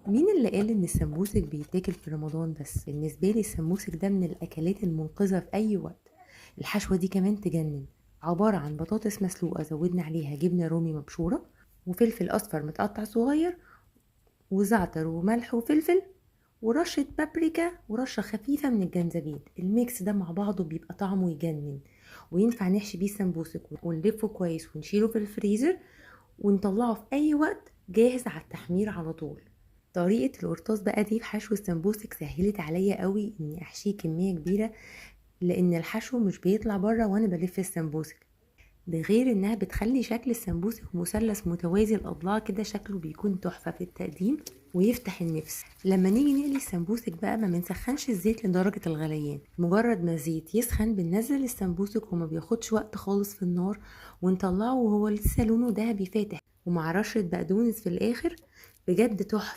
مين اللي قال ان السمبوسك بيتاكل في رمضان بس؟ بالنسبه لي السمبوسك ده من الاكلات المنقذه في اي وقت. الحشوه دي كمان تجنن. عباره عن بطاطس مسلوقه زودنا عليها جبنه رومي مبشوره، وفلفل اصفر متقطع صغير، وزعتر وملح وفلفل، ورشة بابريكا ورشة خفيفة من الجنزبيل. الميكس ده مع بعضه بيبقى طعمه يجنن، وينفع نحشي بيه سمبوسك ونلفه كويس ونشيله في الفريزر ونطلعه في اي وقت جاهز على التحمير على طول. طريقة القرطاس بقى دي في حشو السمبوسك سهلت عليا قوي اني احشيه كمية كبيرة، لان الحشو مش بيطلع بره وانا بلف السمبوسك. ده غير انها بتخلي شكل السمبوسك مثلث متوازي الاضلاع كده، شكله بيكون تحفة في التقديم ويفتح النفس. لما نيجي نقلي السمبوسك بقى ما بنسخنش الزيت لدرجة الغليان، مجرد ما الزيت يسخن بننزل السمبوسك وما بياخدش وقت خالص في النار، ونطلعه وهو لسه لونه دهبي فاتح ومع رشة بقدونس في الاخر. بجد تحفة.